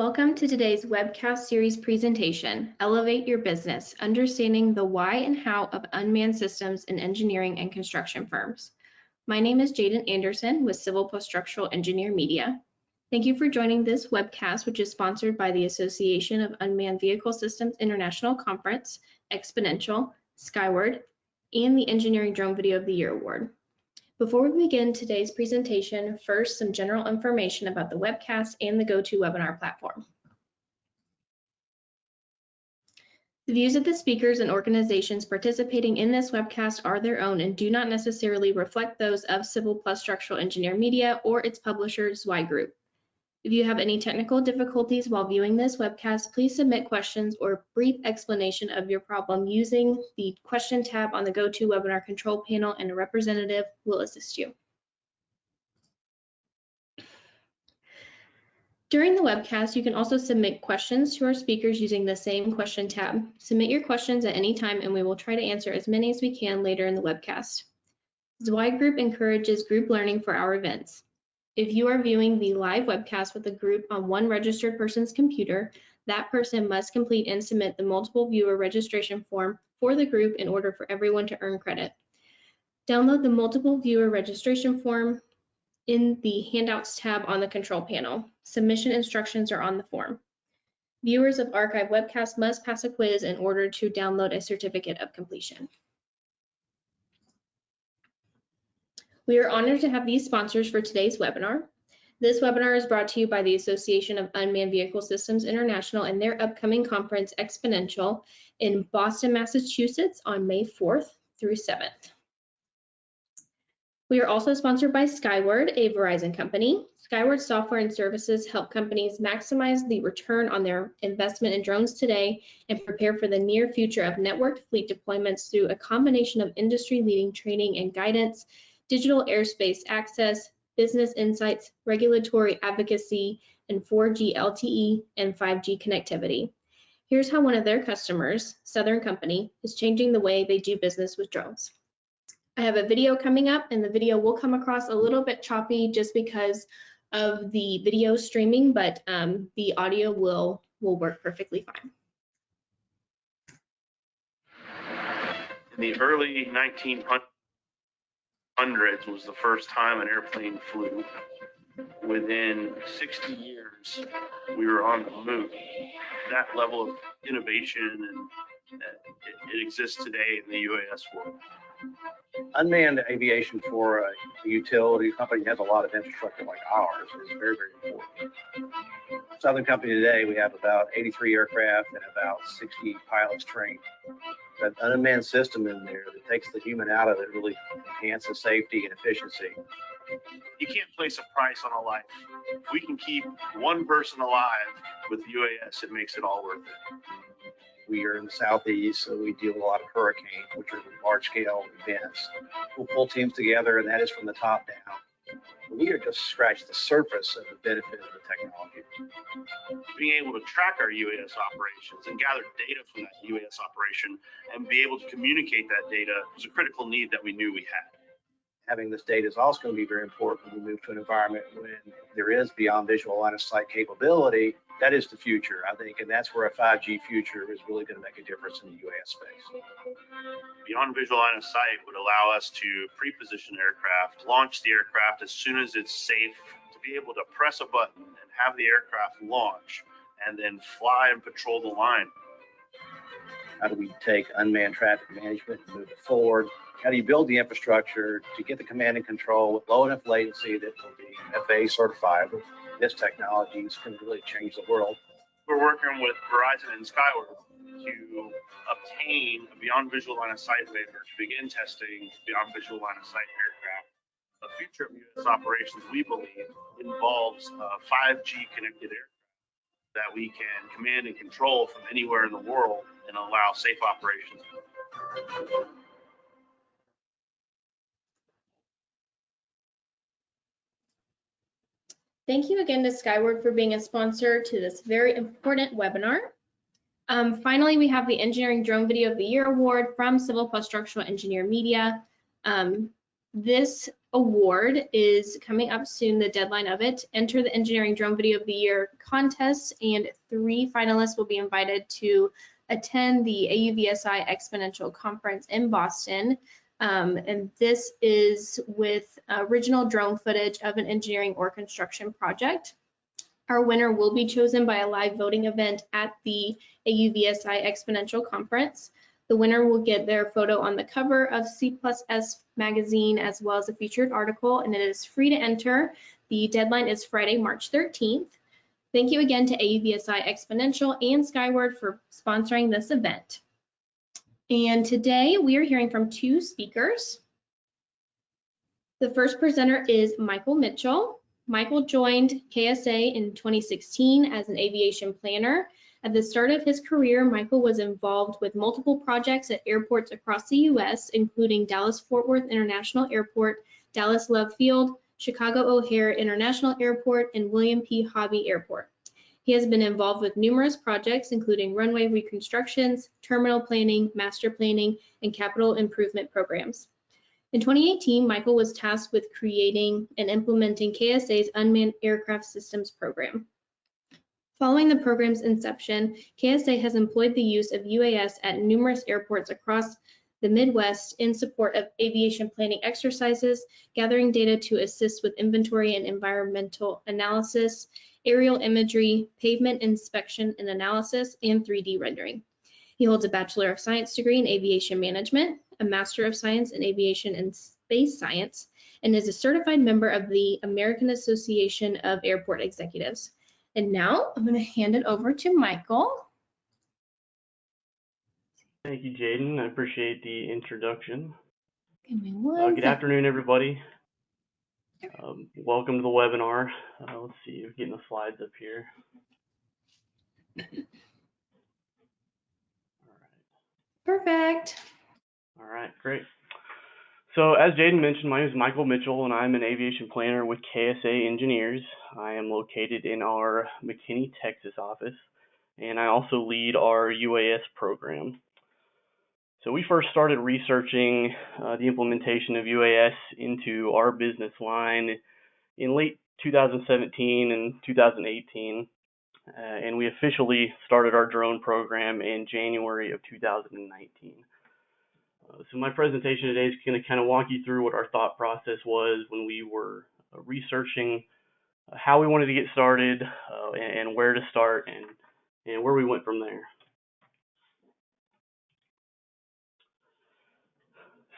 Welcome to today's webcast series presentation, Elevate Your Business, Understanding the Why and How of Unmanned Systems in Engineering and Construction Firms. My name is Jaden Anderson with Civil Post-Structural Engineer Media. Thank you for joining this webcast, which is sponsored by the Association of Unmanned Vehicle Systems International Conference, Exponential, Skyward, and the Engineering Drone Video of the Year Award. Before we begin today's presentation, first some general information about the webcast and the GoToWebinar platform. The views of the speakers and organizations participating in this webcast are their own and do not necessarily reflect those of Civil Structural Engineer Media or its publisher, Zweig Group. If you have any technical difficulties while viewing this webcast, please submit questions or brief explanation of your problem using the question tab on the GoToWebinar control panel, and a representative will assist you. During the webcast, you can also submit questions to our speakers using the same question tab. Submit your questions at any time and we will try to answer as many as we can later in the webcast. Zweig Group encourages group learning for our events. If you are viewing the live webcast with a group on one registered person's computer, that person must complete and submit the multiple viewer registration form for the group in order for everyone to earn credit. Download the multiple viewer registration form in the Handouts tab on the control panel. Submission instructions are on the form. Viewers of archive webcasts must pass a quiz in order to download a certificate of completion. We are honored to have these sponsors for today's webinar. This webinar is brought to you by the Association of Unmanned Vehicle Systems International and their upcoming conference, Exponential, in Boston, Massachusetts on May 4th through 7th. We are also sponsored by Skyward, a Verizon company. Skyward software and services help companies maximize the return on their investment in drones today and prepare for the near future of networked fleet deployments through a combination of industry-leading training and guidance, digital airspace access, business insights, regulatory advocacy, and 4G LTE and 5G connectivity. Here's how one of their customers, Southern Company, is changing the way they do business with drones. I have a video coming up, and the video will come across a little bit choppy just because of the video streaming, but the audio will work perfectly fine. In the early 1900s was the first time an airplane flew. Within 60 years, we were on the moon. That level of innovation, and it exists today in the UAS world. Unmanned aviation for a utility company has a lot of infrastructure like ours is very, very important. Southern Company today, we have about 83 aircraft and about 60 pilots trained. That unmanned system in there that takes the human out of it really enhances safety and efficiency. You can't place a price on a life. If we can keep one person alive with UAS, it makes it all worth it. We are in the Southeast, so we deal with a lot of hurricanes, which are large-scale events. We'll pull teams together, and that is from the top down. We are just scratched the surface of the benefit of the technology. Being able to track our UAS operations and gather data from that UAS operation and be able to communicate that data was a critical need that we knew we had. Having this data is also going to be very important when we move to an environment when there is beyond visual line of sight capability. That is the future, I think, and that's where a 5G future is really going to make a difference in the UAS space. Beyond visual line of sight would allow us to pre-position aircraft, launch the aircraft as soon as it's safe, to be able to press a button and have the aircraft launch and then fly and patrol the line. How do we take unmanned traffic management and move it forward? How do you build the infrastructure to get the command and control with low enough latency that will be FAA certified? This technology is going to really change the world. We're working with Verizon and Skyward to obtain a beyond visual line of sight waiver to begin testing beyond visual line of sight aircraft. The future of U.S. operations, we believe, involves 5G connected aircraft that we can command and control from anywhere in the world and allow safe operations. Thank you again to Skyward for being a sponsor to this very important webinar. Finally, we have the Engineering Drone Video of the Year Award from Civil Structural Engineer Media. This award is coming up soon, the deadline of it. Enter the Engineering Drone Video of the Year contest, and 3 finalists will be invited to attend the AUVSI Exponential Conference in Boston. And this is with original drone footage of an engineering or construction project. Our winner will be chosen by a live voting event at the AUVSI Exponential Conference. The winner will get their photo on the cover of C+S magazine as well as a featured article, and it is free to enter. The deadline is Friday, March 13th. Thank you again to AUVSI Exponential and Skyward for sponsoring this event. And today we are hearing from 2 speakers. The first presenter is Michael Mitchell. Michael joined KSA in 2016 as an aviation planner. At the start of his career, Michael was involved with multiple projects at airports across the U.S., including Dallas-Fort Worth International Airport, Dallas Love Field, Chicago O'Hare International Airport, and William P. Hobby Airport. He has been involved with numerous projects, including runway reconstructions, terminal planning, master planning, and capital improvement programs. In 2018, Michael was tasked with creating and implementing KSA's Unmanned Aircraft Systems program. Following the program's inception, KSA has employed the use of UAS at numerous airports across the Midwest in support of aviation planning exercises, gathering data to assist with inventory and environmental analysis, aerial imagery, pavement inspection and analysis, and 3D rendering. He holds a Bachelor of Science degree in Aviation Management, a Master of Science in Aviation and Space Science, and is a certified member of the American Association of Airport Executives. And now I'm going to hand it over to Michael. Thank you, Jaden. I appreciate the introduction. Good afternoon, everybody. Welcome to the webinar. Let's see, we're getting the slides up here. Perfect. All right, great. So as Jaden mentioned, my name is Michael Mitchell, and I'm an aviation planner with KSA Engineers. I am located in our McKinney, Texas office, and I also lead our UAS program. So we first started researching the implementation of UAS into our business line in late 2017 and 2018, and we officially started our drone program in January of 2019. So my presentation today is going to kind of walk you through what our thought process was when we were researching how we wanted to get started and where to start and where we went from there.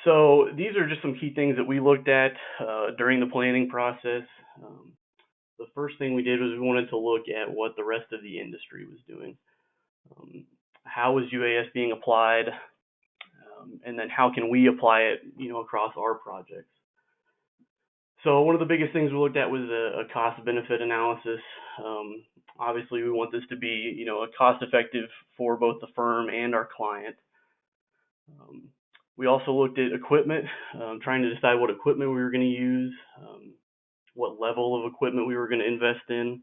So these are just some key things that we looked at during the planning process. The first thing we did was we wanted to look at what the rest of the industry was doing. How was UAS being applied? And then how can we apply it, across our projects? So one of the biggest things we looked at was a cost-benefit analysis. Obviously, we want this to be, cost-effective for both the firm and our client. We also looked at equipment, trying to decide what equipment we were going to use, what level of equipment we were going to invest in,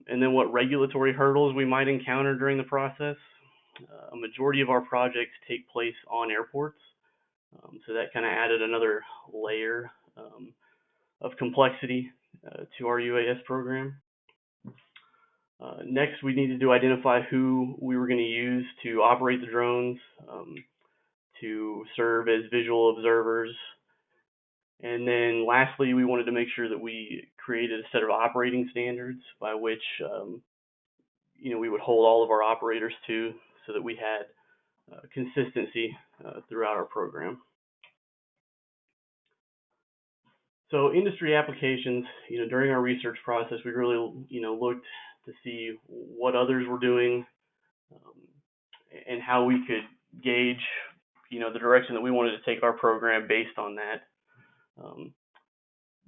and then what regulatory hurdles we might encounter during the process. A majority of our projects take place on airports, so that kind of added another layer of complexity to our UAS program. Next, we needed to identify who we were going to use to operate the drones, to serve as visual observers. And then lastly, we wanted to make sure that we created a set of operating standards by which we would hold all of our operators to, so that we had consistency throughout our program. So industry applications, during our research process, we really, looked to see what others were doing and how we could gauge, the direction that we wanted to take our program based on that.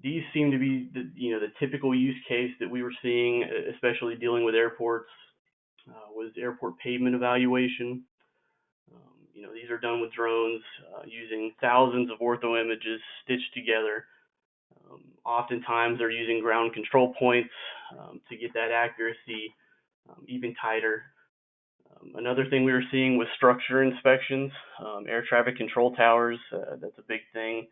These seem to be the typical use case that we were seeing, especially dealing with airports, was airport pavement evaluation. These are done with drones using thousands of ortho images stitched together. Oftentimes they're using ground control points to get that accuracy even tighter. Another thing we were seeing was structure inspections, air traffic control towers. That's a big thing.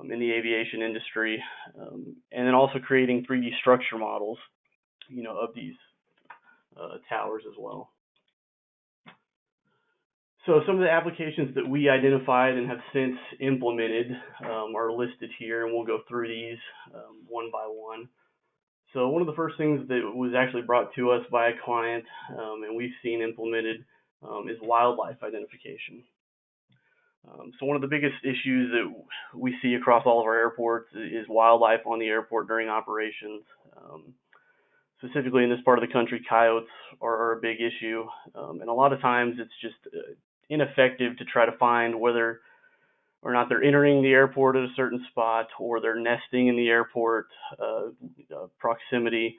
in the aviation industry, and then also creating 3D structure models, of these towers as well. So some of the applications that we identified and have since implemented are listed here, and we'll go through these one by one. So one of the first things that was actually brought to us by a client and we've seen implemented is wildlife identification. So one of the biggest issues that we see across all of our airports is wildlife on the airport during operations. Specifically in this part of the country, coyotes are a big issue, and a lot of times it's just ineffective to try to find whether or not they're entering the airport at a certain spot or they're nesting in the airport proximity.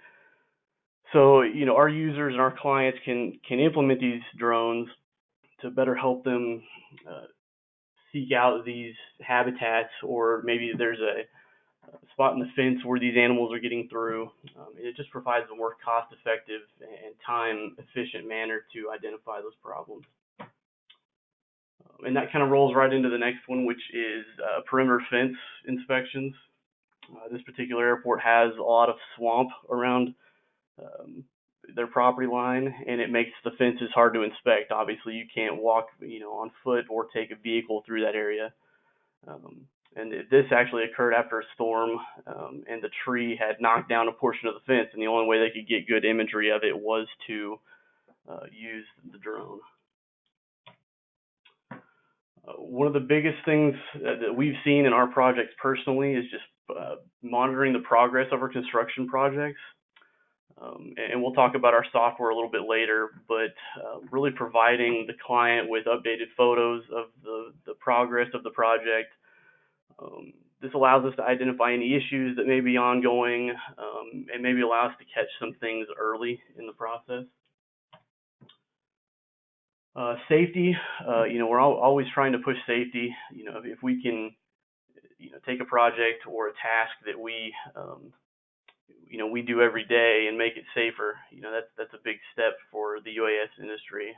So, our users and our clients can implement these drones to better help them seek out these habitats, or maybe there's a spot in the fence where these animals are getting through. It just provides a more cost-effective and time-efficient manner to identify those problems. And that kind of rolls right into the next one, which is perimeter fence inspections. This particular airport has a lot of swamp around their property line, and it makes the fences hard to inspect. Obviously, you can't walk, on foot or take a vehicle through that area. And this actually occurred after a storm, and the tree had knocked down a portion of the fence, and the only way they could get good imagery of it was to use the drone. One of the biggest things that we've seen in our projects personally is just monitoring the progress of our construction projects. And we'll talk about our software a little bit later, but really providing the client with updated photos of the progress of the project. This allows us to identify any issues that may be ongoing, and maybe allow us to catch some things early in the process. Safety, we're always trying to push safety. If we can, take a project or a task that we do every day and make it safer, that's a big step for the UAS industry.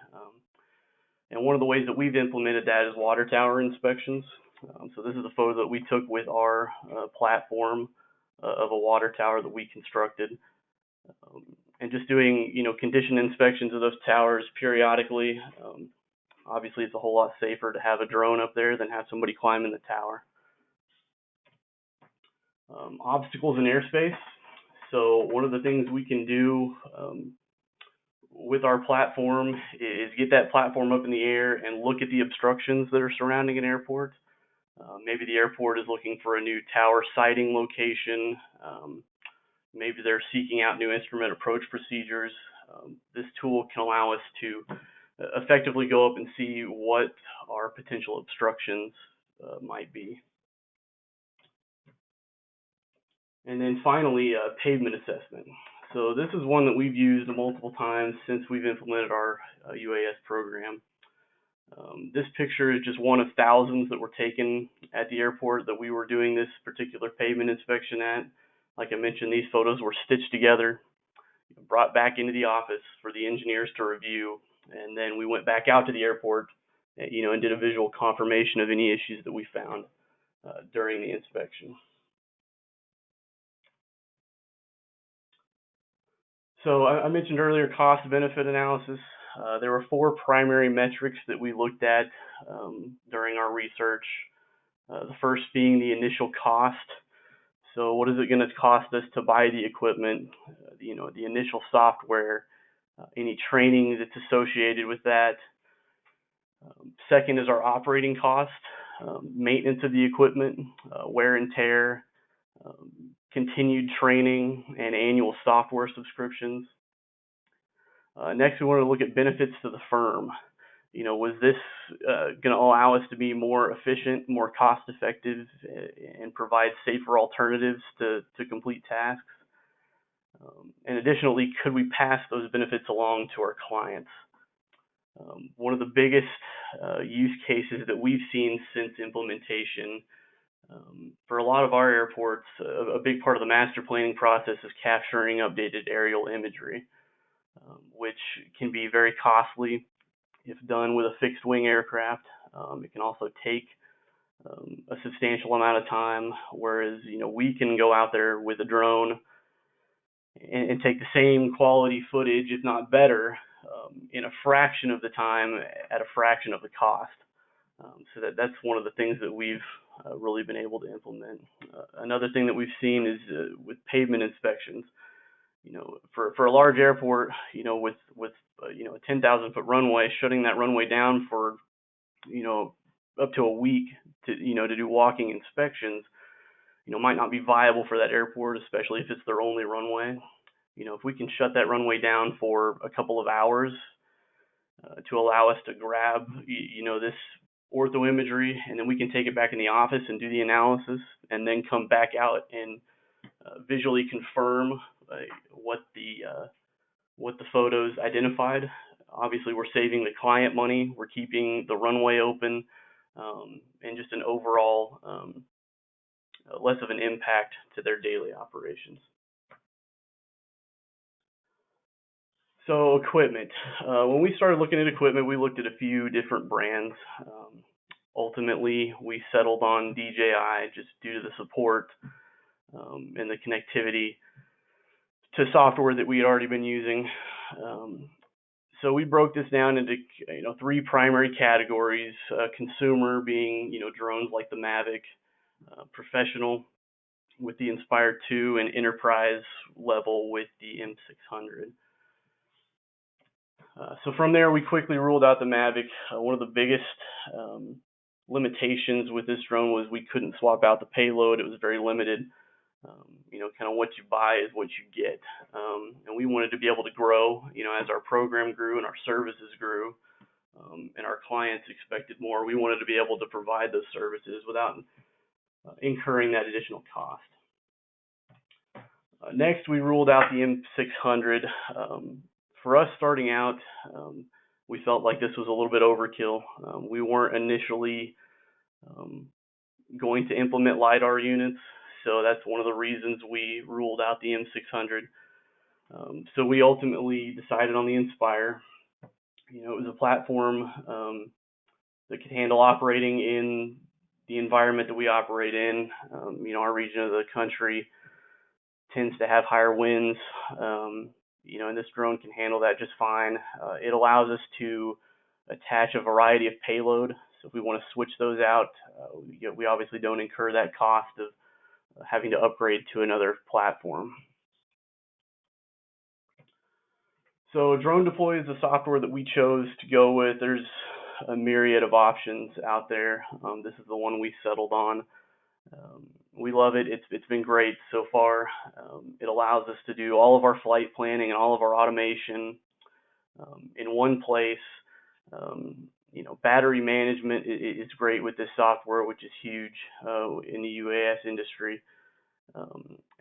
And one of the ways that we've implemented that is water tower inspections. So this is a photo that we took with our platform of a water tower that we constructed. And just doing, condition inspections of those towers periodically. Obviously, it's a whole lot safer to have a drone up there than have somebody climb in the tower. Obstacles in airspace. So one of the things we can do with our platform is get that platform up in the air and look at the obstructions that are surrounding an airport. Maybe the airport is looking for a new tower siting location. Maybe they're seeking out new instrument approach procedures. This tool can allow us to effectively go up and see what our potential obstructions might be. And then finally, pavement assessment. So this is one that we've used multiple times since we've implemented our UAS program. This picture is just one of thousands that were taken at the airport that we were doing this particular pavement inspection at. Like I mentioned, these photos were stitched together, brought back into the office for the engineers to review, and then we went back out to the airport, and did a visual confirmation of any issues that we found during the inspection. So I mentioned earlier cost-benefit analysis. There were 4 primary metrics that we looked at during our research. The first being the initial cost. So what is it going to cost us to buy the equipment, the initial software, any training that's associated with that. Second is our operating cost, maintenance of the equipment, wear and tear, continued training, and annual software subscriptions. Next, we want to look at benefits to the firm. Was this going to allow us to be more efficient, more cost-effective, and provide safer alternatives to complete tasks? And additionally, could we pass those benefits along to our clients? One of the biggest use cases that we've seen since implementation, for a lot of our airports, a big part of the master planning process is capturing updated aerial imagery, which can be very costly if done with a fixed wing aircraft. It can also take a substantial amount of time, whereas, we can go out there with a drone and take the same quality footage, if not better, in a fraction of the time at a fraction of the cost. So that's one of the things that we've really been able to implement. Another thing that we've seen is with pavement inspections. For a large airport, with a 10,000-foot runway, shutting that runway down for up to a week to do walking inspections, might not be viable for that airport, especially if it's their only runway. If we can shut that runway down for a couple of hours to allow us to grab, this ortho imagery, and then we can take it back in the office and do the analysis, and then come back out and visually confirm what the photos identified. Obviously, we're saving the client money, we're keeping the runway open, and just an overall less of an impact to their daily operations. So equipment. When we started looking at equipment, we looked at a few different brands. Ultimately, we settled on DJI just due to the support and the connectivity to software that we had already been using. So we broke this down into three primary categories: consumer being drones like the Mavic, professional with the Inspire 2, and enterprise level with the M600. So from there, we quickly ruled out the Mavic. One of the biggest limitations with this drone was we couldn't swap out the payload. It was very limited. Kind of what you buy is what you get. And we wanted to be able to grow, as our program grew and our services grew, and our clients expected more. We wanted to be able to provide those services without incurring that additional cost. Next, we ruled out the M600. For us starting out, we felt like this was a little bit overkill. We weren't initially going to implement LiDAR units, so that's one of the reasons we ruled out the M600. So we ultimately decided on the Inspire. It was a platform that could handle operating in the environment that we operate in. Our region of the country tends to have higher winds, and this drone can handle that just fine. It allows us to attach a variety of payload. So if we want to switch those out, we obviously don't incur that cost of having to upgrade to another platform. So Drone Deploy is the software that we chose to go with. There's a myriad of options out there. This is the one we settled on. We love it. It's been great so far. It allows us to do all of our flight planning and all of our automation in one place. Battery management is great with this software, which is huge in the UAS industry.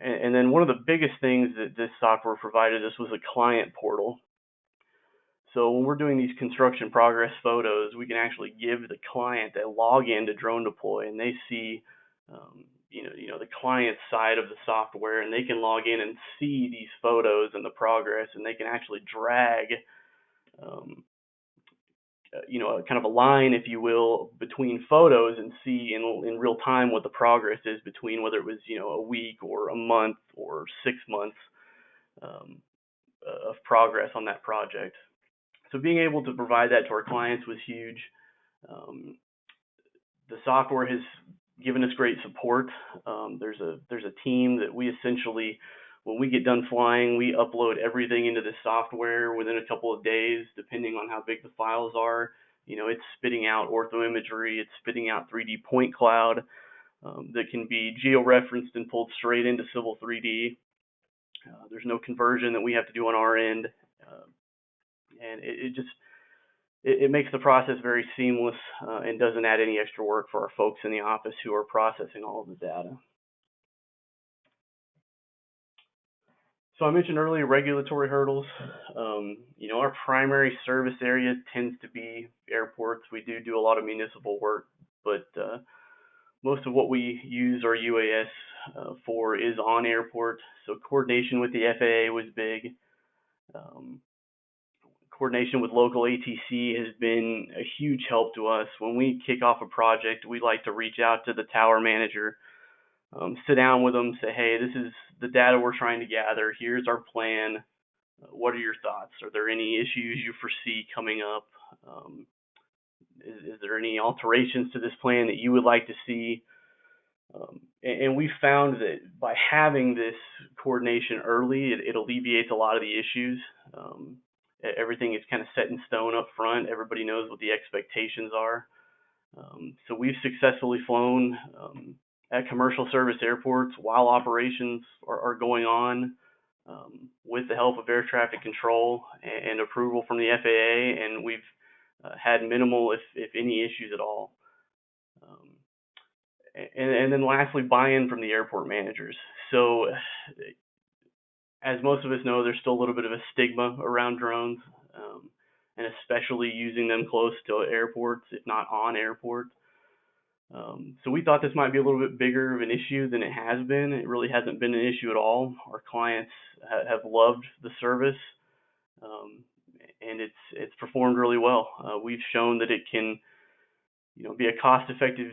And then one of the biggest things that this software provided us was a client portal. So when we're doing these construction progress photos, we can actually give the client a login to Drone Deploy, and they see the client side of the software, and they can log in and see these photos and the progress, and they can actually drag kind of a line, if you will, between photos and see in real time what the progress is between whether it was a week or a month or 6 months of progress on that project. So being able to provide that to our clients was huge. The software has given us great support. There's a team that we essentially, when we get done flying, we upload everything into this software within a couple of days, depending on how big the files are. It's spitting out ortho imagery, it's spitting out 3D point cloud that can be geo-referenced and pulled straight into Civil 3D. There's no conversion that we have to do on our end, and it makes the process very seamless and doesn't add any extra work for our folks in the office who are processing all of the data. So I mentioned earlier regulatory hurdles. Our primary service area tends to be airports. We do a lot of municipal work, but most of what we use our UAS for is on airport. So coordination with the FAA was big. coordination with local ATC has been a huge help to us. When we kick off a project, we like to reach out to the tower manager, sit down with them, say, hey, this is the data we're trying to gather. Here's our plan. What are your thoughts? Are there any issues you foresee coming up? Is there any alterations to this plan that you would like to see? And we found that by having this coordination early, it alleviates a lot of the issues. Everything is kind of set in stone up front. Everybody knows what the expectations are. So we've successfully flown at commercial service airports while operations are going on, with the help of air traffic control and approval from the FAA, and we've had minimal, if any, issues at all. And then lastly, buy-in from the airport managers. So as most of us know, there's still a little bit of a stigma around drones, and especially using them close to airports, if not on airports. So we thought this might be a little bit bigger of an issue than it has been. It really hasn't been an issue at all. Our clients have loved the service, and it's performed really well. We've shown that it can, be a cost-effective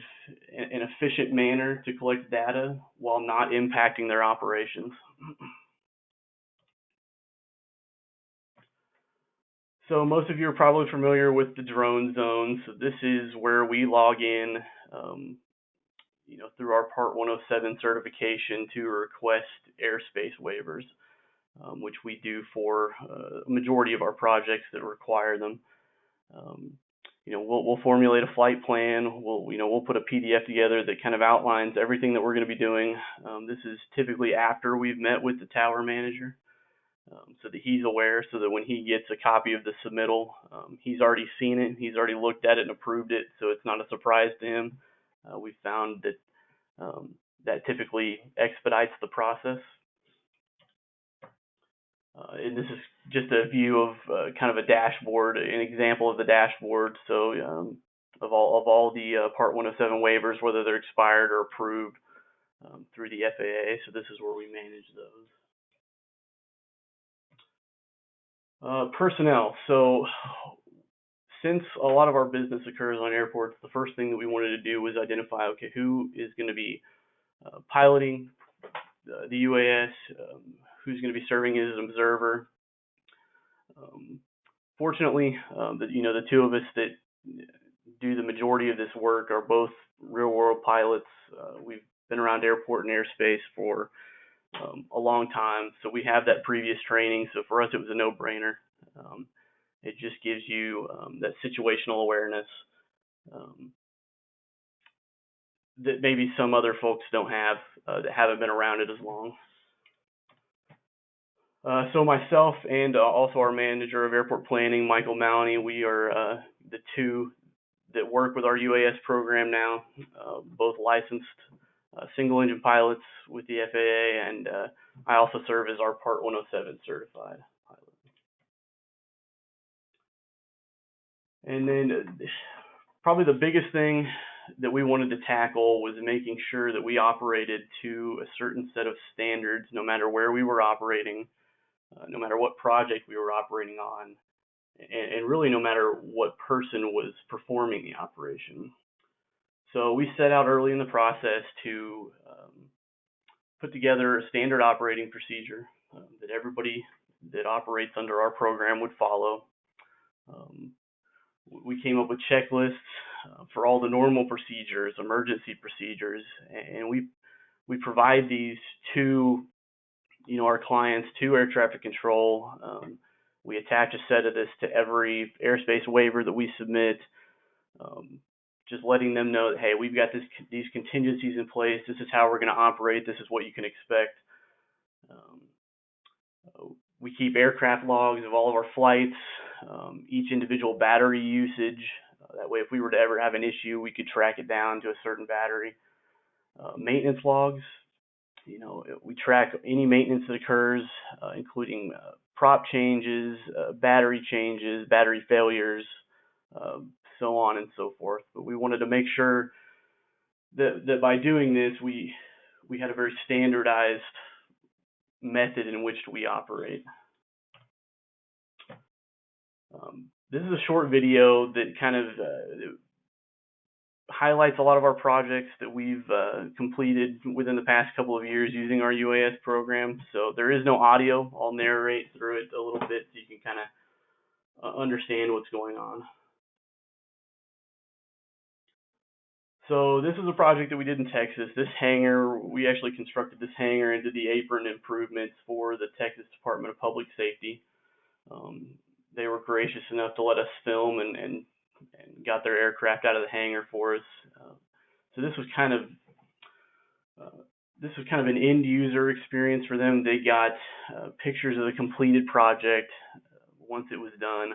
and efficient manner to collect data while not impacting their operations. So most of you are probably familiar with the drone zone. So this is where we log in, through our Part 107 certification to request airspace waivers, which we do for a majority of our projects that require them. We'll formulate a flight plan. We'll put a PDF together that kind of outlines everything that we're going to be doing. This is typically after we've met with the tower manager, so that he's aware, so that when he gets a copy of the submittal, he's already seen it, he's already looked at it and approved it, so it's not a surprise to him. We've found that that typically expedites the process. And this is just a view of kind of a dashboard, an example of the dashboard. So of all the Part 107 waivers, whether they're expired or approved through the FAA. So this is where we manage those. Personnel. So since a lot of our business occurs on airports, the first thing that we wanted to do was identify, okay, who is going to be piloting the UAS, who's going to be serving as an observer. Fortunately, the two of us that do the majority of this work are both real-world pilots. We've been around airport and airspace for a long time, so we have that previous training. So for us, it was a no-brainer. It just gives you that situational awareness that maybe some other folks don't have that haven't been around it as long. So myself and also our manager of airport planning, Michael Maloney, we are the two that work with our UAS program now, both licensed single engine pilots with the FAA, and I also serve as our Part 107 certified pilot. And then probably the biggest thing that we wanted to tackle was making sure that we operated to a certain set of standards, no matter where we were operating, no matter what project we were operating on, and really no matter what person was performing the operation. So we set out early in the process to put together a standard operating procedure that everybody that operates under our program would follow. We came up with checklists for all the normal procedures, emergency procedures, and we provide these to our clients, to air traffic control. We attach a set of this to every airspace waiver that we submit, just letting them know that, hey, we've got these contingencies in place. This is how we're going to operate. This is what you can expect. We keep aircraft logs of all of our flights, each individual battery usage. That way, if we were to ever have an issue, we could track it down to a certain battery. Maintenance logs. We track any maintenance that occurs, including prop changes, battery changes, battery failures, so on and so forth. But we wanted to make sure that by doing this, we had a very standardized method in which we operate. This is a short video that kind of highlights a lot of our projects that we've completed within the past couple of years using our UAS program. So there is no audio. I'll narrate through it a little bit so you can kind of understand what's going on. So this is a project that we did in Texas. This hangar, we actually constructed this hangar into the apron improvements for the Texas Department of Public Safety. They were gracious enough to let us film and got their aircraft out of the hangar for us. So this was kind of an end user experience for them. They got pictures of the completed project once it was done.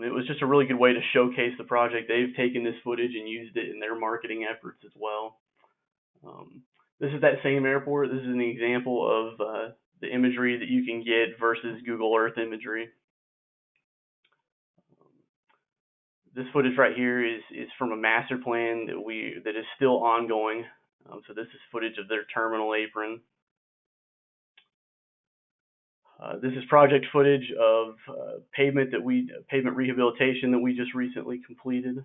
It was just a really good way to showcase the project. They've taken this footage and used it in their marketing efforts as well. This is that same airport. This is an example of the imagery that you can get versus Google Earth imagery. This footage right here is from a master plan that is still ongoing. So this is footage of their terminal apron. This is project footage of pavement rehabilitation that we just recently completed.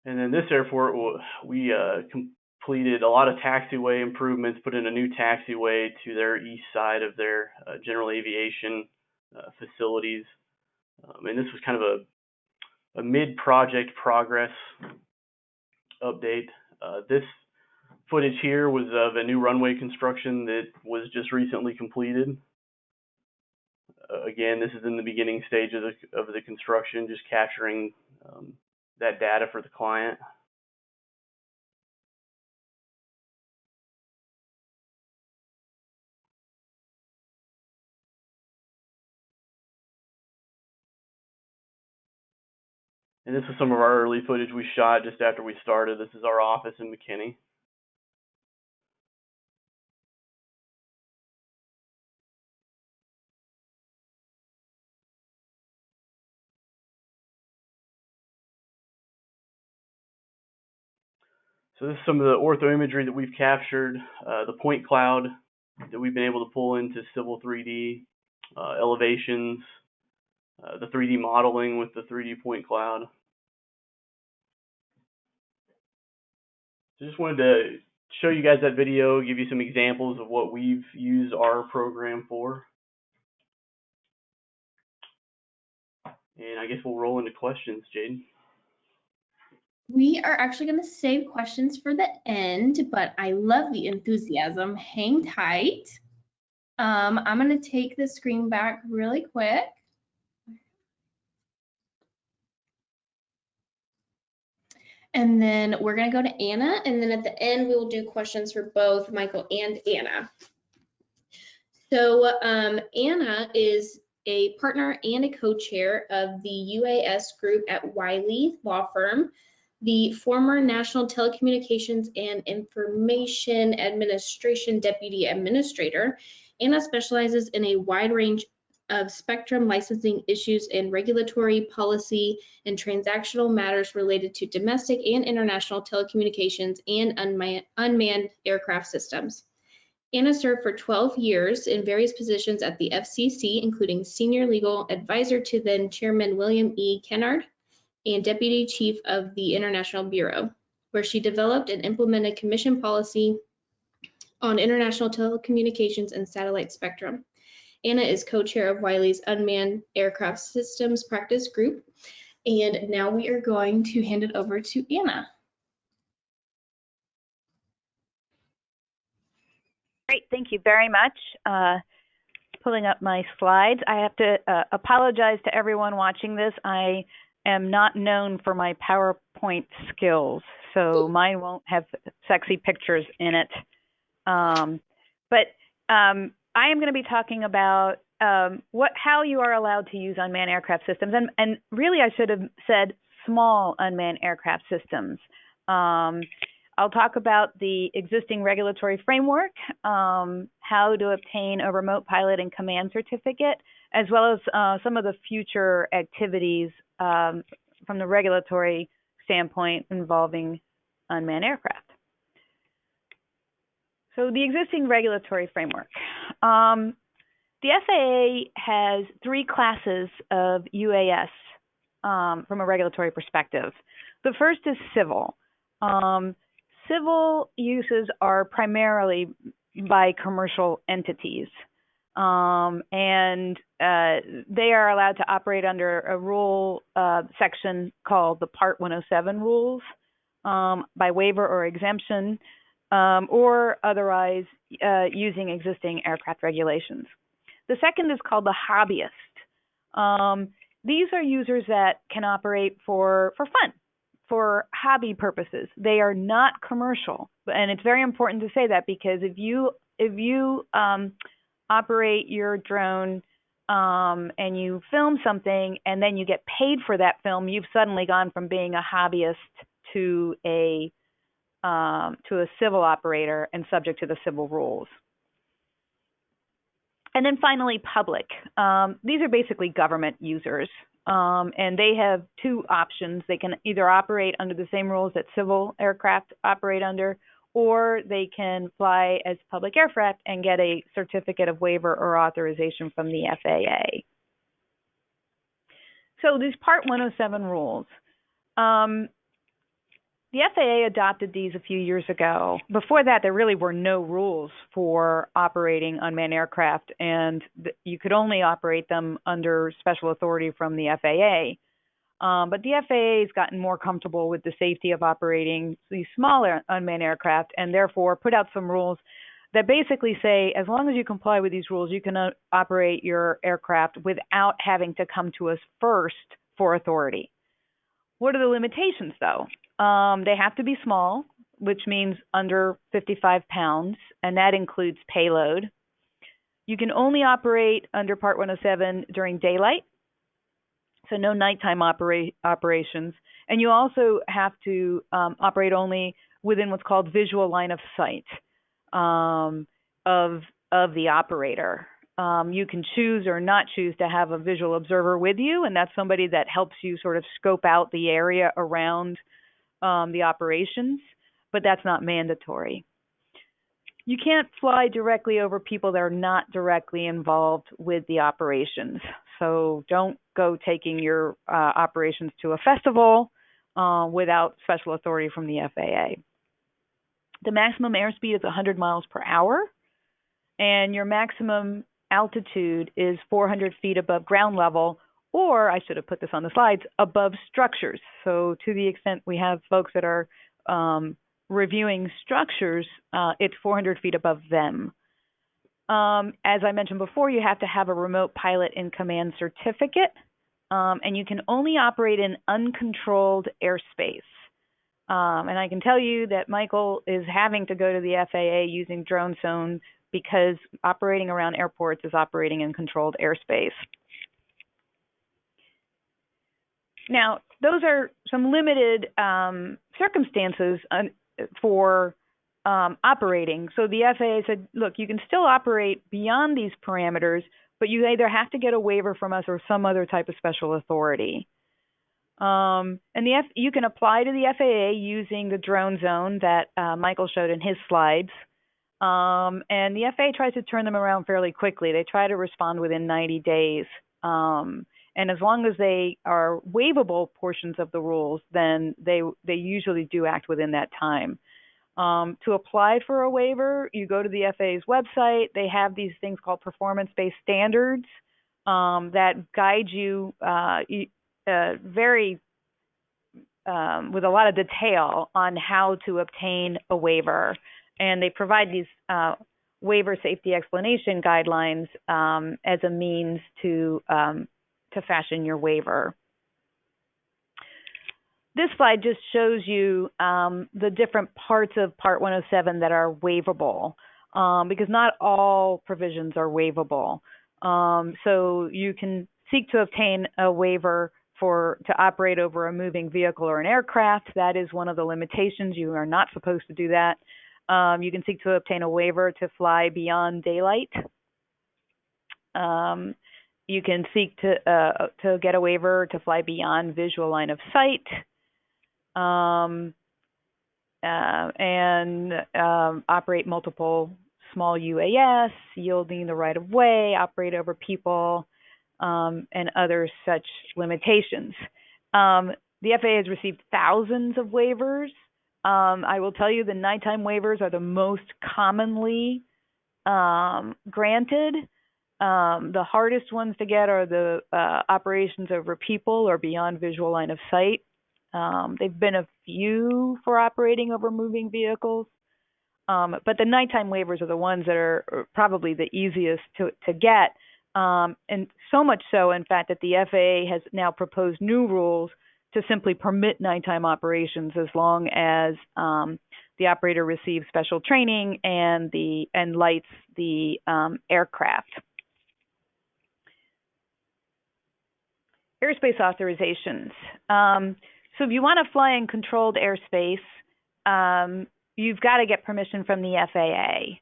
And then this airport, we completed a lot of taxiway improvements, put in a new taxiway to their east side of their general aviation facilities. And this was kind of a mid-project progress update. This footage here was of a new runway construction that was just recently completed. Again, this is in the beginning stage of the construction, just capturing that data for the client. And this is some of our early footage we shot just after we started. This is our office in McKinney. So this is some of the ortho imagery that we've captured, the point cloud that we've been able to pull into Civil 3D, elevations, the 3D modeling with the 3D point cloud. So just wanted to show you guys that video, give you some examples of what we've used our program for. And I guess we'll roll into questions, Jaden. We are actually going to save questions for the end, but I love the enthusiasm. Hang tight. I'm going to take the screen back really quick. And then we're going to go to Anna, and then at the end, we will do questions for both Michael and Anna. So Anna is a partner and a co-chair of the UAS group at Wiley Law Firm, the former National Telecommunications and Information Administration Deputy Administrator. Anna specializes in a wide range of spectrum licensing issues and regulatory policy and transactional matters related to domestic and international telecommunications and unmanned aircraft systems. Anna served for 12 years in various positions at the FCC, including Senior Legal Advisor to then Chairman William E. Kennard and Deputy Chief of the International Bureau, where she developed and implemented commission policy on international telecommunications and satellite spectrum. Anna is co-chair of Wiley's Unmanned Aircraft Systems Practice Group. And now we are going to hand it over to Anna. Great, thank you very much. Pulling up my slides. I have to apologize to everyone watching this. I am not known for my PowerPoint skills, so mine won't have sexy pictures in it. But I am going to be talking about how you are allowed to use unmanned aircraft systems, and really I should have said small unmanned aircraft systems. I'll talk about the existing regulatory framework, how to obtain a remote pilot and command certificate, as well as some of the future activities from the regulatory standpoint involving unmanned aircraft. So the existing regulatory framework. The FAA has three classes of UAS from a regulatory perspective. The first is civil. Civil uses are primarily by commercial entities, and they are allowed to operate under a rule section called the Part 107 rules by waiver or exemption, or otherwise using existing aircraft regulations. The second is called the hobbyist. These are users that can operate for fun, for hobby purposes. They are not commercial, and it's very important to say that, because if you operate your drone and you film something and then you get paid for that film, you've suddenly gone from being a hobbyist to a civil operator and subject to the civil rules. And then finally, public. These are basically government users, and they have two options. They can either operate under the same rules that civil aircraft operate under, or they can fly as public aircraft and get a certificate of waiver or authorization from the FAA. So these Part 107 rules. The FAA adopted these a few years ago. Before that, there really were no rules for operating unmanned aircraft, and you could only operate them under special authority from the FAA. But the FAA has gotten more comfortable with the safety of operating these smaller unmanned aircraft, and therefore put out some rules that basically say, as long as you comply with these rules, you can operate your aircraft without having to come to us first for authority. What are the limitations, though? They have to be small, which means under 55 pounds, and that includes payload. You can only operate under Part 107 during daylight, so no nighttime operations. And you also have to operate only within what's called visual line of sight of the operator. You can choose or not choose to have a visual observer with you, and that's somebody that helps you sort of scope out the area around the operations, but that's not mandatory. You can't fly directly over people that are not directly involved with the operations. So don't go taking your operations to a festival without special authority from the FAA. The maximum airspeed is 100 miles per hour, and your maximum altitude is 400 feet above ground level, or I should have put this on the slides, above structures. So to the extent we have folks that are reviewing structures, it's 400 feet above them. As I mentioned before, you have to have a remote pilot in command certificate, and you can only operate in uncontrolled airspace. And I can tell you that Michael is having to go to the FAA using drone zone because operating around airports is operating in controlled airspace. Now, those are some limited circumstances for operating. So the FAA said, look, you can still operate beyond these parameters, but you either have to get a waiver from us or some other type of special authority. And you can apply to the FAA using the drone zone that Michael showed in his slides. And the FAA tries to turn them around fairly quickly. They try to respond within 90 days. And as long as they are waivable portions of the rules, then they usually do act within that time. To apply for a waiver, you go to the FAA's website. They have these things called performance-based standards that guide you very with a lot of detail on how to obtain a waiver. And they provide these waiver safety explanation guidelines as a means to fashion your waiver. This slide just shows you the different parts of Part 107 that are waivable, because not all provisions are waivable. So you can seek to obtain a waiver to operate over a moving vehicle or an aircraft. That is one of the limitations. You are not supposed to do that. You can seek to obtain a waiver to fly beyond daylight. You can seek to get a waiver to fly beyond visual line of sight. and operate multiple small UAS, yielding the right of way, operate over people, and other such limitations. The FAA has received thousands of waivers. I will tell you the nighttime waivers are the most commonly granted. The hardest ones to get are the operations over people or beyond visual line of sight. They've been a few for operating over moving vehicles, but the nighttime waivers are the ones that are probably the easiest to get. And so much so, in fact, that the FAA has now proposed new rules to simply permit nighttime operations as long as the operator receives special training and lights the aircraft. Airspace authorizations. So if you want to fly in controlled airspace, you've got to get permission from the FAA.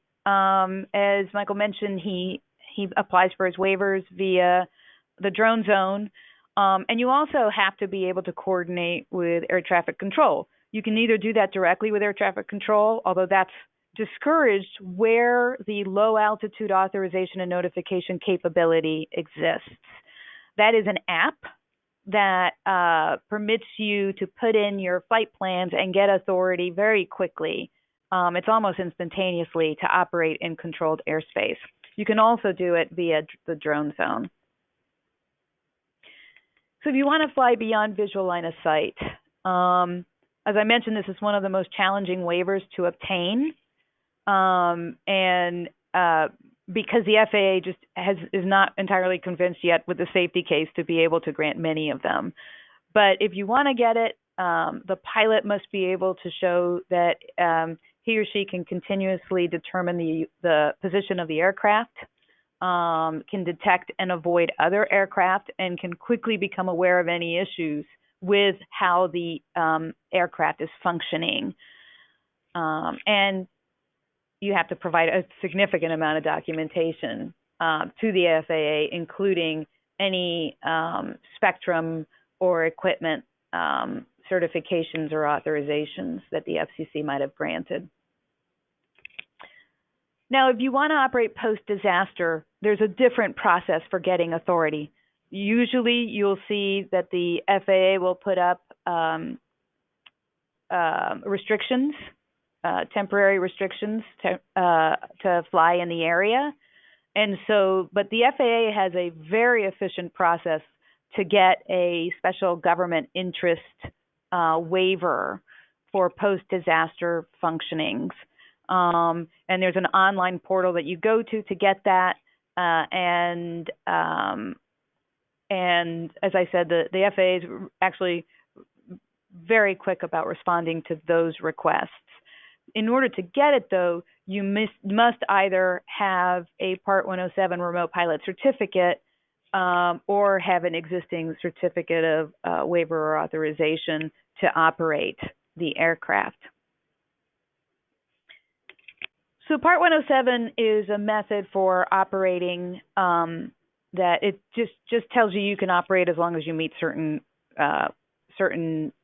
As Michael mentioned, he applies for his waivers via the drone zone. And you also have to be able to coordinate with air traffic control. You can either do that directly with air traffic control, although that's discouraged where the low altitude authorization and notification capability exists. That is an app that permits you to put in your flight plans and get authority very quickly. It's almost instantaneously to operate in controlled airspace. You can also do it via the drone zone. So if you want to fly beyond visual line of sight, as I mentioned, this is one of the most challenging waivers to obtain. Because the FAA just is not entirely convinced yet with the safety case to be able to grant many of them. But if you want to get it, the pilot must be able to show that he or she can continuously determine the position of the aircraft, can detect and avoid other aircraft, and can quickly become aware of any issues with how the aircraft is functioning. And you have to provide a significant amount of documentation to the FAA, including any spectrum or equipment certifications or authorizations that the FCC might have granted. Now, if you want to operate post-disaster, there's a different process for getting authority. Usually, you'll see that the FAA will put up restrictions, temporary restrictions to fly in the area. And so, but the FAA has a very efficient process to get a special government interest waiver for post-disaster functionings. And there's an online portal that you go to get that. And as I said, the FAA is actually very quick about responding to those requests. In order to get it, though, you must either have a Part 107 remote pilot certificate or have an existing certificate of waiver or authorization to operate the aircraft. So Part 107 is a method for operating that it just tells you can operate as long as you meet certain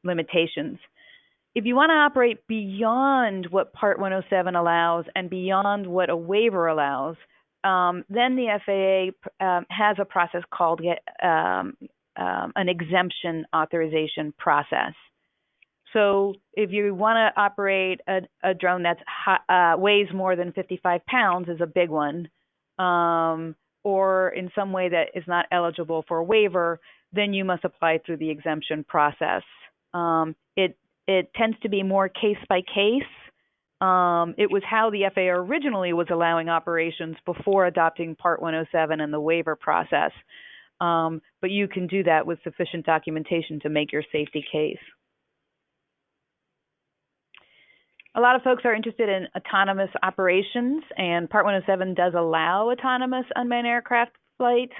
limitations. If you want to operate beyond what Part 107 allows and beyond what a waiver allows, then the FAA has a process called an exemption authorization process. So if you want to operate a drone that weighs more than 55 pounds, is a big one, or in some way that is not eligible for a waiver, then you must apply through the exemption process. It tends to be more case by case. It was how the FAA originally was allowing operations before adopting Part 107 and the waiver process. But you can do that with sufficient documentation to make your safety case. A lot of folks are interested in autonomous operations, and Part 107 does allow autonomous unmanned aircraft flight,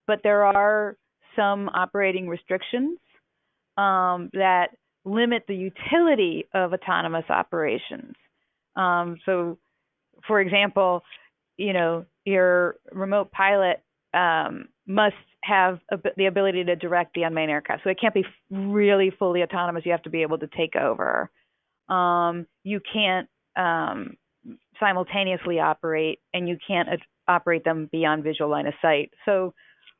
but there are some operating restrictions that limit the utility of autonomous operations. So, for example, your remote pilot must have the ability to direct the unmanned aircraft. So it can't be really fully autonomous. You have to be able to take over. you can't simultaneously operate, and you can't operate them beyond visual line of sight. So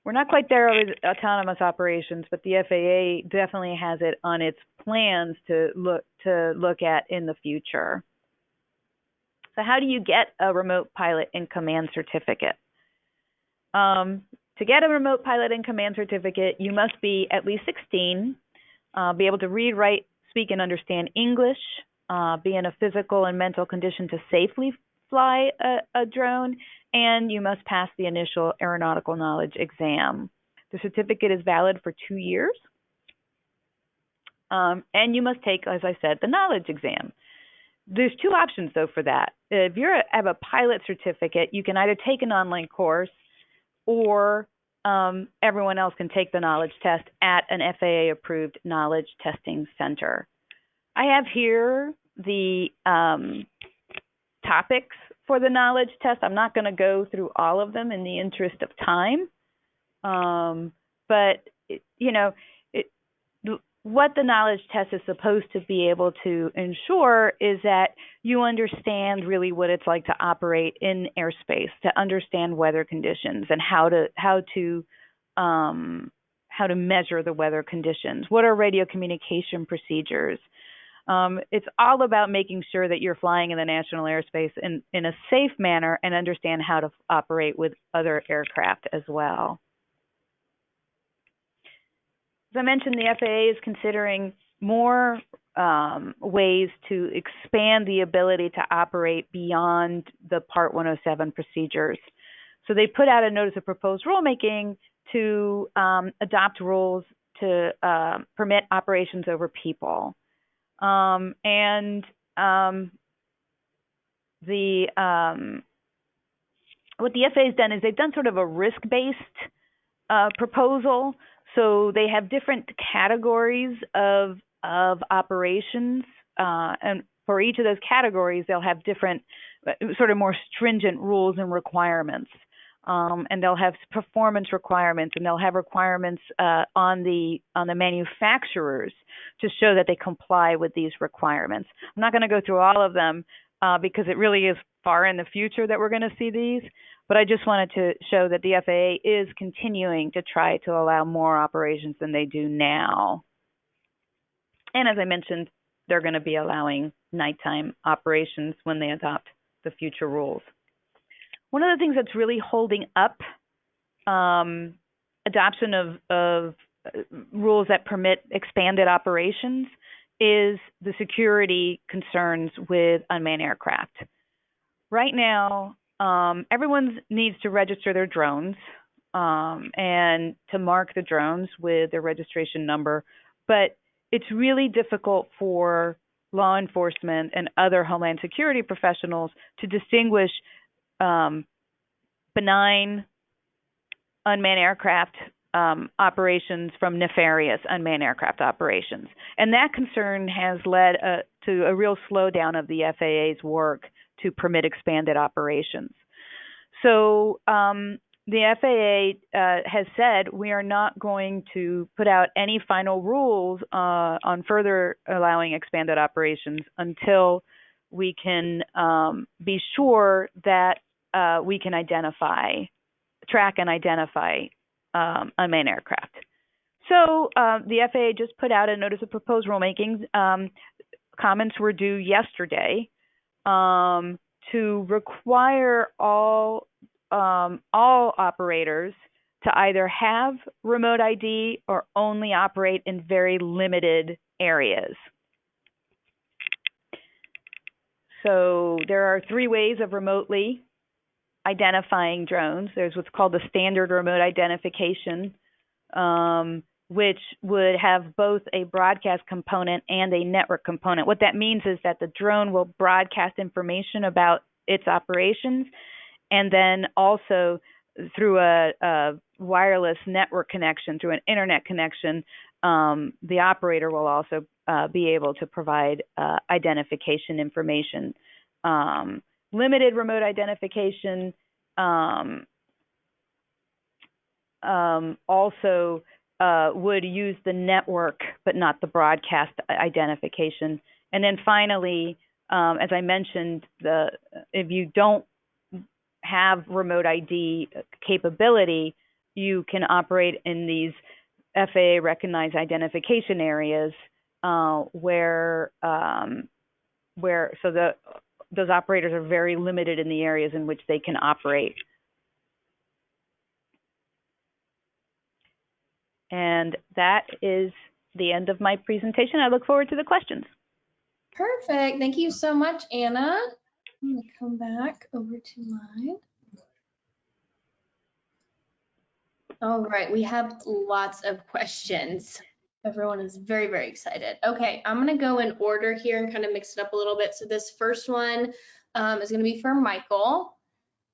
we're not quite there with autonomous operations, but the FAA definitely has it on its plans to look at in the future. So how do you get a remote pilot and command certificate? To get a remote pilot and command certificate, you must be at least 16, be able to read, write, speak, and understand English, be in a physical and mental condition to safely fly a drone, and you must pass the initial aeronautical knowledge exam. The certificate is valid for 2 years, and you must take, as I said, the knowledge exam. There's two options, though, for that. If you have a pilot certificate, you can either take an online course, or everyone else can take the knowledge test at an FAA-approved knowledge testing center. I have here the topics for the knowledge test. I'm not going to go through all of them in the interest of time, but what the knowledge test is supposed to be able to ensure is that you understand really what it's like to operate in airspace, to understand weather conditions and how to measure the weather conditions. What are radio communication procedures? It's all about making sure that you're flying in the national airspace in a safe manner and understand how to operate with other aircraft as well. As I mentioned, the FAA is considering more ways to expand the ability to operate beyond the Part 107 procedures. So they put out a notice of proposed rulemaking to adopt rules to permit operations over people. What the FAA has done is they've done sort of a risk-based proposal. So they have different categories of operations, and for each of those categories, they'll have different, sort of more stringent rules and requirements. And they'll have performance requirements, and they'll have requirements on the manufacturers to show that they comply with these requirements. I'm not going to go through all of them because it really is far in the future that we're going to see these. But I just wanted to show that the FAA is continuing to try to allow more operations than they do now. And as I mentioned, they're going to be allowing nighttime operations when they adopt the future rules. One of the things that's really holding up adoption of rules that permit expanded operations is the security concerns with unmanned aircraft. Right now, everyone needs to register their drones and to mark the drones with their registration number, but it's really difficult for law enforcement and other homeland security professionals to distinguish benign unmanned aircraft operations from nefarious unmanned aircraft operations. And that concern has led to a real slowdown of the FAA's work to permit expanded operations. So the FAA has said we are not going to put out any final rules on further allowing expanded operations until we can be sure that we can track and identify unmanned aircraft. So the FAA just put out a notice of proposed rulemaking. Comments were due yesterday to require all operators to either have remote ID or only operate in very limited areas. So there are 3 ways of remotely identifying drones. There's what's called the standard remote identification, which would have both a broadcast component and a network component. What that means is that the drone will broadcast information about its operations, and then also through a wireless network connection, through an internet connection, the operator will also be able to provide identification information. Limited remote identification also would use the network but not the broadcast identification, And then finally, as I mentioned, if you don't have remote ID capability, you can operate in these FAA recognized identification areas where those operators are very limited in the areas in which they can operate. And that is the end of my presentation. I look forward to the questions. Perfect. Thank you so much, Anna. I'm going to come back over to mine. All right, we have lots of questions. Everyone is very, very excited. Okay, I'm going to go in order here and kind of mix it up a little bit. So this first one is going to be for Michael.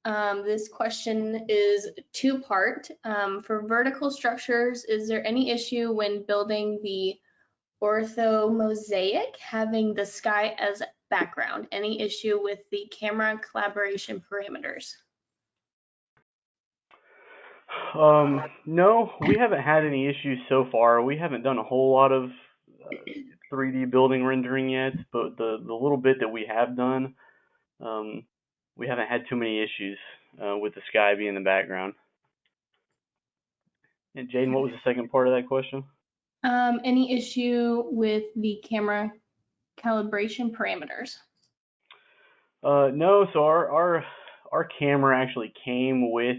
This question is two-part. For vertical structures, is there any issue when building the Ortho Mosaic having the sky as background? Any issue with the camera collaboration parameters? No, we haven't had any issues so far. We haven't done a whole lot of 3D building rendering yet, but the little bit that we have done, we haven't had too many issues with the sky being in the background. And Jaden, what was the second part of that question? Any issue with the camera calibration parameters? No, so our camera actually came with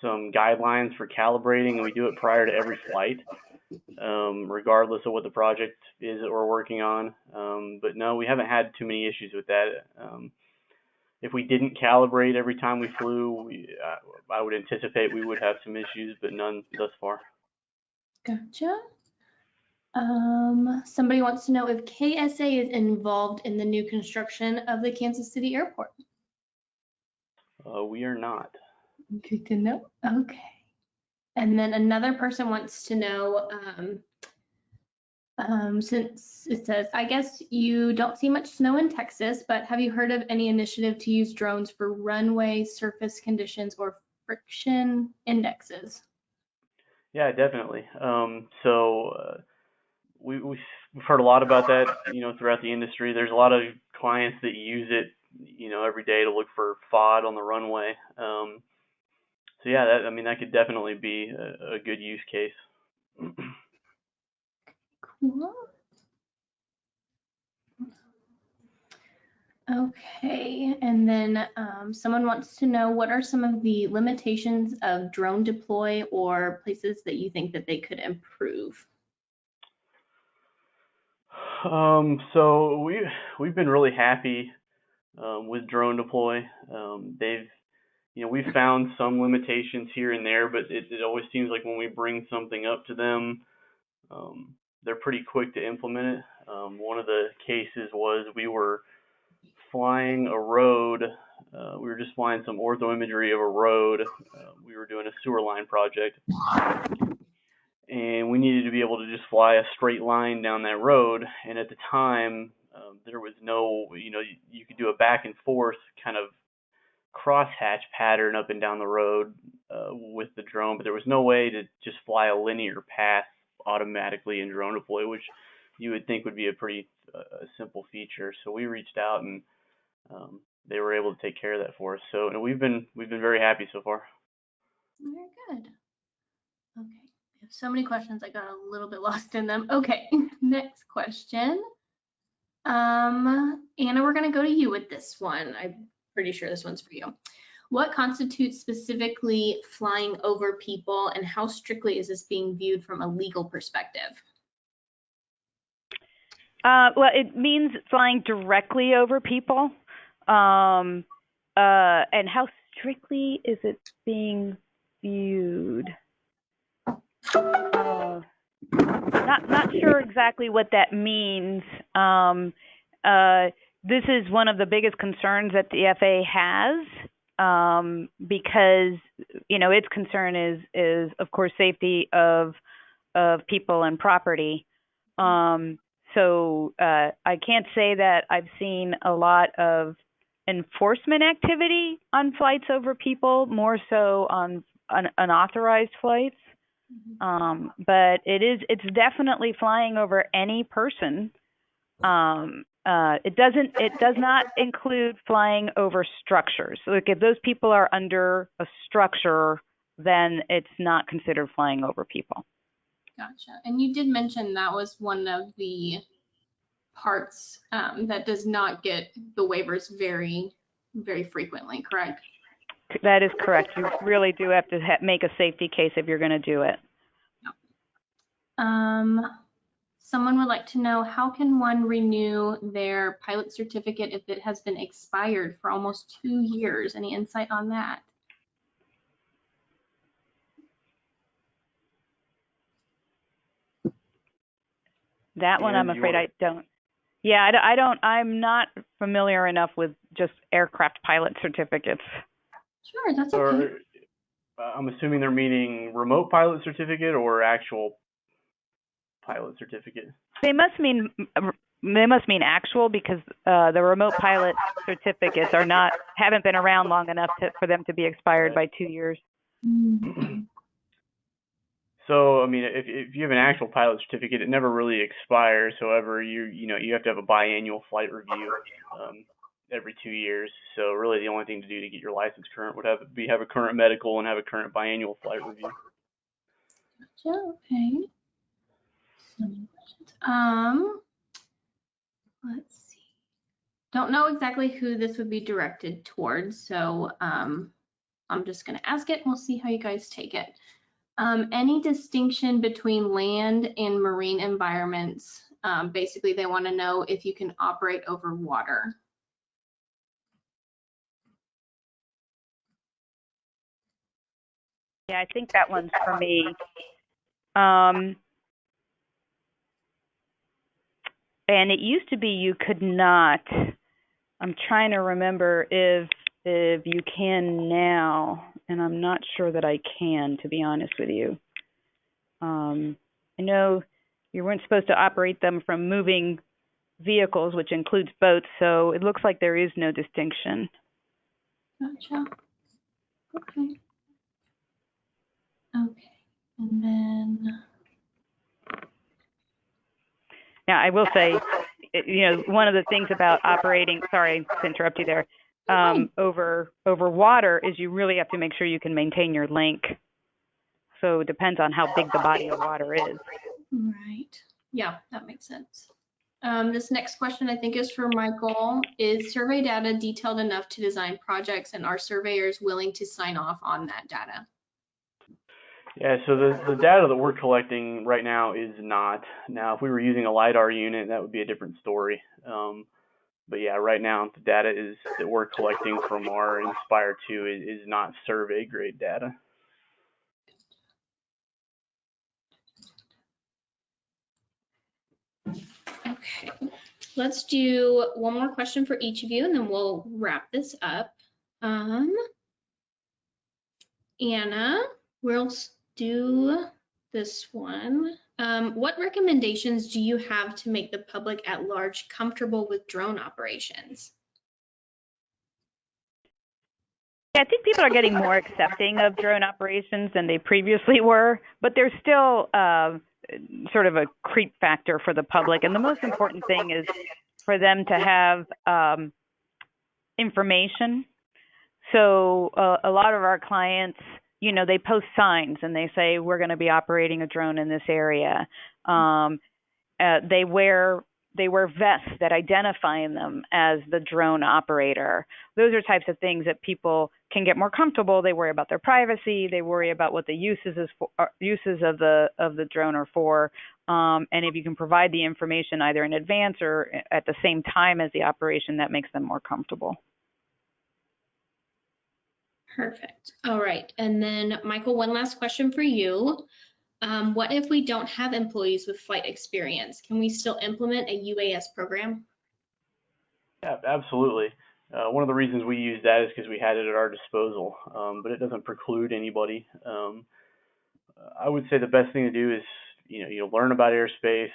some guidelines for calibrating, and we do it prior to every flight, regardless of what the project is that we're working on. But no, we haven't had too many issues with that. If we didn't calibrate every time we flew, I would anticipate we would have some issues, but none thus far. Gotcha. Somebody wants to know if KSA is involved in the new construction of the Kansas City airport. We are not. Good to know. Okay. And then another person wants to know, since it says, I guess you don't see much snow in Texas, but have you heard of any initiative to use drones for runway surface conditions or friction indexes? Yeah, definitely. We've heard a lot about that, throughout the industry. There's a lot of clients that use it, every day to look for FOD on the runway. So yeah, that could definitely be a good use case. Cool. Okay, and then someone wants to know, what are some of the limitations of drone deploy or places that you think that they could improve? So we've been really happy with drone deploy. We've found some limitations here and there, but it always seems like when we bring something up to them, they're pretty quick to implement it. One of the cases was we were flying a road. We were just flying some ortho imagery of a road. We were doing a sewer line project, and we needed to be able to just fly a straight line down that road. And at the time, there was no, you could do a back and forth kind of crosshatch pattern up and down the road with the drone, but there was no way to just fly a linear path automatically in drone deploy, which you would think would be a pretty simple feature. So we reached out, and they were able to take care of that for us. So we've been very happy so far. Very good. Okay, we have so many questions, I got a little bit lost in them. Okay, next question. Anna, we're gonna go to you with this one. I'm pretty sure this one's for you. What constitutes specifically flying over people, and how strictly is this being viewed from a legal perspective? Well, it means flying directly over people. And how strictly is it being viewed? Not sure exactly what that means. This is one of the biggest concerns that the FAA has, because its concern is of course safety of people and property. So I can't say that I've seen a lot of enforcement activity on flights over people, more so on unauthorized flights. But it's definitely flying over any person It does not include flying over structures. So like if those people are under a structure, then it's not considered flying over people. Gotcha. And you did mention that was one of the parts that does not get the waivers very, very frequently, correct? That is correct. You really do have to make a safety case if you're going to do it. Someone would like to know, how can one renew their pilot certificate if it has been expired for almost 2 years? Any insight on that? That one, I'm afraid I don't. Yeah, I'm not familiar enough with just aircraft pilot certificates. Sure, that's okay. I'm assuming they're meaning remote pilot certificate or actual pilot certificate. They must mean actual, because the remote pilot certificates haven't been around long enough for them to be expired by 2 years. Mm-hmm. So, I mean, if you have an actual pilot certificate, it never really expires. However, you have to have a biannual flight review every 2 years. So, really, the only thing to do to get your license current would have a current medical and have a current biannual flight review. Gotcha. Okay. Let's see. Don't know exactly who this would be directed towards, so I'm just going to ask it and we'll see how you guys take it. Any distinction between land and marine environments? Basically, they want to know if you can operate over water. Yeah, I think that one's for me. And it used to be you could not. I'm trying to remember if you can now, and I'm not sure that I can, to be honest with you. I know you weren't supposed to operate them from moving vehicles, which includes boats, so it looks like there is no distinction. Gotcha. Okay. Okay, and then. Now, I will say, one of the things about operating, sorry to interrupt you there, over water is you really have to make sure you can maintain your link. So it depends on how big the body of water is. Right. Yeah, that makes sense. This next question I think is for Michael. Is survey data detailed enough to design projects, and are surveyors willing to sign off on that data? Yeah, so the data that we're collecting right now is not. Now, if we were using a LiDAR unit, that would be a different story. But yeah, right now the data that we're collecting from our Inspire 2 is not survey grade data. Okay, let's do one more question for each of you, and then we'll wrap this up. Anna, we'll do this one. What recommendations do you have to make the public at large comfortable with drone operations? I think people are getting more accepting of drone operations than they previously were, but there's still sort of a creep factor for the public. And the most important thing is for them to have information. So a lot of our clients, they post signs and they say, we're going to be operating a drone in this area. They wear vests that identify them as the drone operator. Those are types of things that people can get more comfortable. They worry about their privacy. They worry about what the uses of the drone are for. And if you can provide the information either in advance or at the same time as the operation, that makes them more comfortable. Perfect. All right. And then, Michael, one last question for you. What if we don't have employees with flight experience? Can we still implement a UAS program? Yeah, absolutely. One of the reasons we use that is because we had it at our disposal, but it doesn't preclude anybody. I would say the best thing to do is, learn about airspace,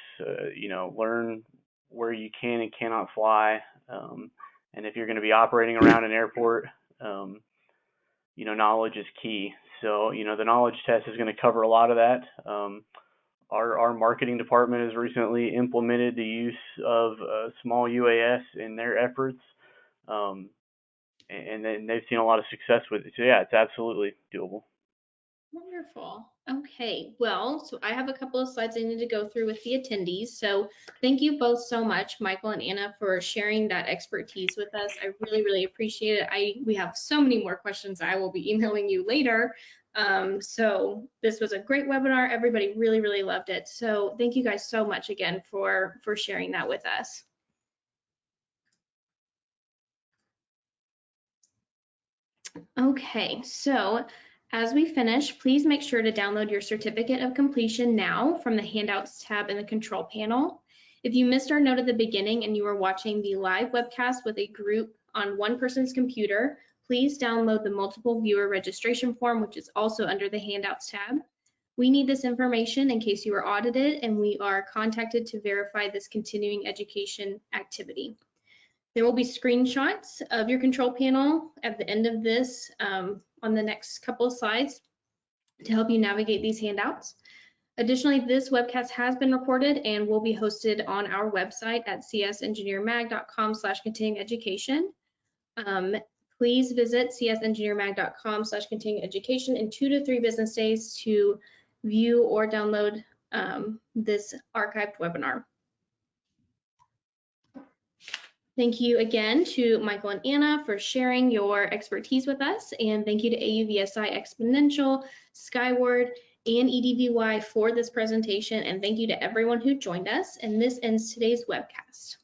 learn where you can and cannot fly. And if you're going to be operating around an airport, knowledge is key. So, the knowledge test is going to cover a lot of that. Our marketing department has recently implemented the use of small UAS in their efforts, and then they've seen a lot of success with it. So yeah, it's absolutely doable. Wonderful. Okay, well, so I have a couple of slides I need to go through with the attendees. So thank you both so much, Michael and Anna, for sharing that expertise with us. I really, really appreciate it. We have so many more questions I will be emailing you later. So this was a great webinar. Everybody really, really loved it. So thank you guys so much again for sharing that with us. Okay, so as we finish, please make sure to download your certificate of completion now from the handouts tab in the control panel. If you missed our note at the beginning and you are watching the live webcast with a group on one person's computer, please download the multiple viewer registration form, which is also under the handouts tab. We need this information in case you are audited and we are contacted to verify this continuing education activity. There will be screenshots of your control panel at the end of this on the next couple of slides to help you navigate these handouts. Additionally, this webcast has been recorded and will be hosted on our website at csengineermag.com/continuing-education. Please visit csengineermag.com/continuing-education in 2 to 3 business days to view or download this archived webinar. Thank you again to Michael and Anna for sharing your expertise with us, and thank you to AUVSI Exponential, Skyward, and EDVY for this presentation, and thank you to everyone who joined us, and this ends today's webcast.